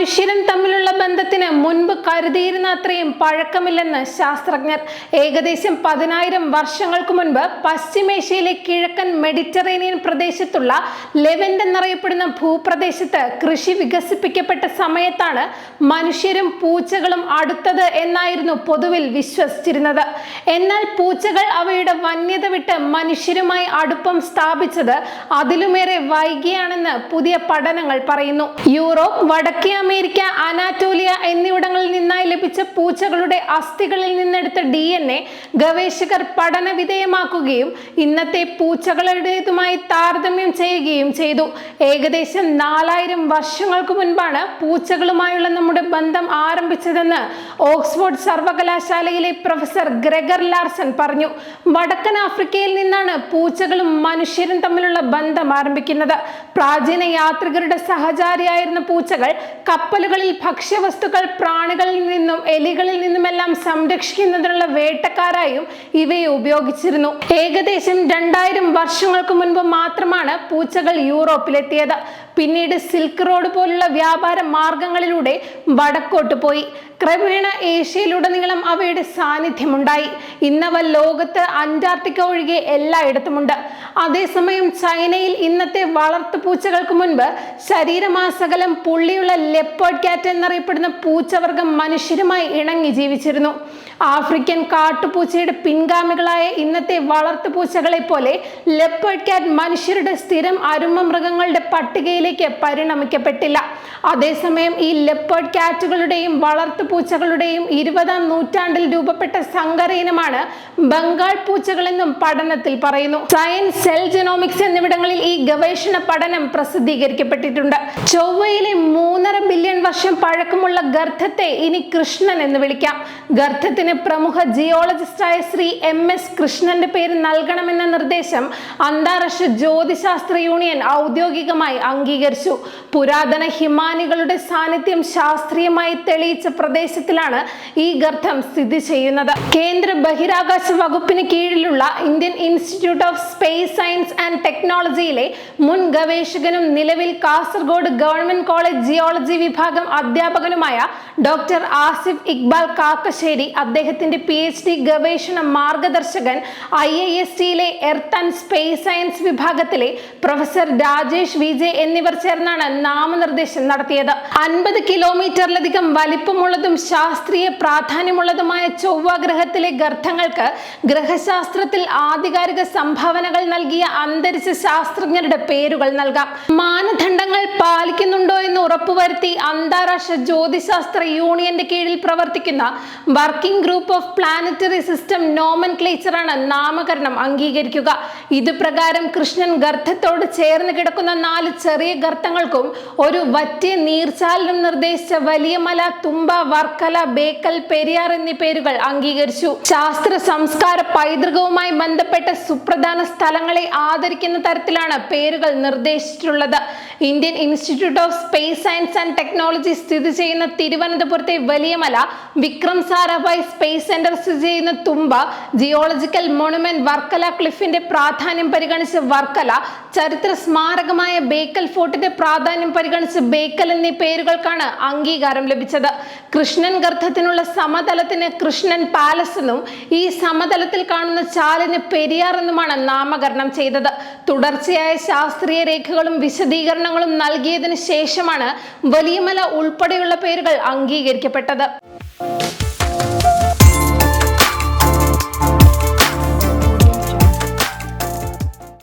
മനുഷ്യരും തമ്മിലുള്ള ബന്ധത്തിന് മുൻപ് കരുതിയിരുന്ന അത്രയും പഴക്കമില്ലെന്ന് ശാസ്ത്രജ്ഞർ. ഏകദേശം 10,000 വർഷങ്ങൾക്ക് മുൻപ് പശ്ചിമേഷ്യയിലെ കിഴക്കൻ മെഡിറ്ററേനിയൻ പ്രദേശത്തുള്ള ലെവന്റ് എന്നറിയപ്പെടുന്ന ഭൂപ്രദേശത്ത് കൃഷി വികസിപ്പിക്കപ്പെട്ട സമയത്താണ് മനുഷ്യരും പൂച്ചകളും അടുത്തത് എന്നായിരുന്നു പൊതുവിൽ വിശ്വസിച്ചിരുന്നത്. എന്നാൽ പൂച്ചകൾ അവയുടെ വന്യത വിട്ട് മനുഷ്യരുമായി അടുപ്പം സ്ഥാപിച്ചത് അതിലുമേറെ വൈകിയാണെന്ന് പുതിയ പഠനങ്ങൾ പറയുന്നു. യൂറോപ്പ്, വടക്കേ അമേരിക്ക, അനാറ്റോലിയ എന്നിവിടങ്ങളിൽ നിന്നായി ലഭിച്ച പൂച്ചകളുടെ അസ്ഥികളിൽ നിന്നെടുത്ത DNA ഗവേഷകർ പഠന വിധേയമാക്കുകയും ഇന്നത്തെ പൂച്ചകളുടേതുമായി താരതമ്യം ചെയ്യുകയും ചെയ്തു. ഏകദേശം 4000 വർഷങ്ങൾക്ക് മുൻപാണ് പൂച്ചകളുമായുള്ള നമ്മുടെ ബന്ധം ആരംഭിച്ചതെന്ന് ഓക്സ്ഫോർഡ് സർവകലാശാലയിലെ പ്രൊഫസർ ഗ്രെഗർ ലാർസൺ പറഞ്ഞു. വടക്കൻ ആഫ്രിക്കയിൽ നിന്നാണ് പൂച്ചകളും മനുഷ്യരും തമ്മിലുള്ള ബന്ധം ആരംഭിക്കുന്നത്. പ്രാചീന യാത്രികരുടെ സഹചാരിയായിരുന്ന പൂച്ചകൾ കപ്പലുകളിൽ ഭക്ഷ്യവസ്തുക്കൾ പ്രാണികളിൽ നിന്നും എലികളിൽ നിന്നുമെല്ലാം സംരക്ഷിക്കുന്നതിനുള്ള വേട്ടക്കാരായും ഇവയെ ഉപയോഗിച്ചിരുന്നു. ഏകദേശം 2000 വർഷങ്ങൾക്ക് മുൻപ് മാത്രമാണ് പൂച്ചകൾ യൂറോപ്പിലെത്തിയത്. പിന്നീട് സിൽക്ക് റോഡ് പോലുള്ള വ്യാപാര മാർഗങ്ങളിലൂടെ വടക്കോട്ട് പോയി. ക്രമേണ ഏഷ്യയിലുടനീളം അവയുടെ സാന്നിധ്യമുണ്ടായി. ഇന്നവ ലോകത്ത് അന്റാർട്ടിക്ക ഒഴികെ എല്ലായിടത്തുമുണ്ട്. അതേസമയം ചൈനയിൽ ഇന്നത്തെ വളർത്തു പൂച്ചകൾക്ക് മുൻപ് ശരീരമാസകലം പുള്ളിയുള്ള ലെപ്പേർഡ് ക്യാറ്റ് എന്നറിയപ്പെടുന്ന പൂച്ചവർഗം മനുഷ്യരുമായി ഇണങ്ങി ജീവിച്ചിരുന്നു. ആഫ്രിക്കൻ കാട്ടുപൂച്ചയുടെ പിൻഗാമികളായ ഇന്നത്തെ വളർത്തു പൂച്ചകളെ പോലെ ലെപ്പേർഡ് ക്യാറ്റ് മനുഷ്യരുടെ സ്ഥിരം അരുമ മൃഗങ്ങളുടെ പട്ടികയിലേക്ക് പരിണമിക്കപ്പെട്ടില്ല. അതേസമയം ഈ ലെപ്പേർഡ് ക്യാറ്റുകളുടെയും വളർത്തു പൂച്ചകളുടെയും 20-ാം നൂറ്റാണ്ടിൽ രൂപപ്പെട്ട സങ്കര ഇനമാണ് ബംഗാൾ പൂച്ചകളെന്നും പഠനത്തിൽ പറയുന്നു. സയൻസ്, സെൽ ജെനോമിക്സ് എന്നിവിടങ്ങളിൽ ഈ ഗവേഷണ പഠനം പ്രസിദ്ധീകരിക്കപ്പെട്ടിട്ടുണ്ട്. ചൊവ്വയിലെ 3.5 ബില്യൺ വർഷം പഴക്കമുള്ള ഗർത്തത്തെ ഇനി കൃഷ്ണൻ എന്ന് വിളിക്കാം. ഗർത്തത്തിന് പ്രമുഖ ജിയോളജിസ്റ്റായ ശ്രീ MS കൃഷ്ണന്റെ പേര് നൽകണമെന്ന നിർദ്ദേശം അന്താരാഷ്ട്ര ജ്യോതിശാസ്ത്ര യൂണിയൻ ഔദ്യോഗികമായി അംഗീകരിച്ചു. പുരാതന ഹിമാനികളുടെ സാന്നിധ്യം ശാസ്ത്രീയമായി തെളിയിച്ച പ്രദേശത്തിലാണ് ഈ ഗർത്തം സ്ഥിതി ചെയ്യുന്നത്. കേന്ദ്ര ബഹിരാകാശ വകുപ്പിന് കീഴിലുള്ള Indian institute of space science and ടെക്നോളജിയിലെ മുൻ ഗവേഷകനും നിലവിൽ കാസർഗോഡ് ഗവൺമെന്റ് കോളേജ് ജിയോളജി വിഭാഗം അധ്യാപകനുമായ ഡോക്ടർ ആസിഫ് ഇക്ബാൽ കാക്കശ്ശേരി, അദ്ദേഹത്തിന്റെ PhD ഗവേഷണ മാർഗദർശകൻ IIST-യിലെ എർത്ത് ആൻഡ് സ്പേസ് സയൻസ് വിഭാഗത്തിലെ പ്രൊഫസർ രാജേഷ് VJ എന്നിവർ ചേർന്നാണ് നാമനിർദ്ദേശം നടത്തിയത്. 50 കിലോമീറ്ററിലധികം വലിപ്പമുള്ളതും ശാസ്ത്രീയ പ്രാധാന്യമുള്ളതുമായ ചൊവ്വ ഗ്രഹത്തിലെ ഗർത്തങ്ങൾക്ക് ഗ്രഹശാസ്ത്രത്തിൽ ആധികാരിക സംഭാവനകൾ നൽകിയ അന്തരിച്ച ശാസ്ത്രജ്ഞരുടെ പേരുകൾ നൽകാം. മാനദണ്ഡങ്ങൾ പാലിക്കുന്നുണ്ടോ എന്ന് ഉറപ്പുവരുത്തി അന്താരാഷ്ട്ര ജ്യോതിശാസ്ത്ര യൂണിയന്റെ കീഴിൽ പ്രവർത്തിക്കുന്ന working group of planetary system നോമൻക്ലേച്ചറാണ് നാമകരണം അംഗീകരിക്കുക. ഇത് പ്രകാരം കൃഷ്ണൻ ഗർത്തത്തോട് ചേർന്ന് കിടക്കുന്ന 4 ചെറിയ ഗർത്തങ്ങൾക്കും ഒരു വറ്റിയ നീർച്ചാലിനും നിർദ്ദേശിച്ച വലിയ മല, തുമ്പ, വർക്കല, ബേക്കൽ, പെരിയാർ എന്നീ പേരുകൾ അംഗീകരിച്ചു. ശാസ്ത്ര സംസ്കാര പൈതൃകവുമായി ബന്ധപ്പെട്ട സുപ്രധാന സ്ഥലങ്ങളെ ആദരിക്കുന്ന തരത്തിലാണ് പേരുകൾ നിർദ്ദേശിച്ചിട്ടുള്ളത്. Indian institute of space science and technology സ്ഥിതി ചെയ്യുന്ന തിരുവനന്തപുരത്തെ വലിയമല, വിക്രം സാരാഭായ് സ്പേസ് സെന്റർ സ്ഥിതി ചെയ്യുന്ന തുമ്പ, ജിയോളജിക്കൽ മോണുമെന്റ് വർക്കല ക്ലിഫിന്റെ പ്രാധാന്യം പരിഗണിച്ച് വർക്കല, ചരിത്ര സ്മാരകമായ ബേക്കൽ ഫോർട്ടിന്റെ പ്രാധാന്യം പരിഗണിച്ച് ബേക്കൽ എന്നീ പേരുകൾക്കാണ് അംഗീകാരം ലഭിച്ചത്. കൃഷ്ണൻ ഗർത്തത്തിനുള്ള സമതലത്തിന് കൃഷ്ണൻ പാലസ് എന്നും ഈ സമതലത്തിൽ കാണുന്ന ചാലിന് പെരിയാർ എന്നുമാണ് നാമകരണം ചെയ്തത്. തുടർച്ചയായ ശാസ്ത്രീയ രേഖകളും വിശദീകരണങ്ങളും നൽകിയതിനു ശേഷമാണ് വലിയമല ഉൾപ്പെടെയുള്ള പേരുകൾ അംഗീകരിക്കപ്പെട്ടത്.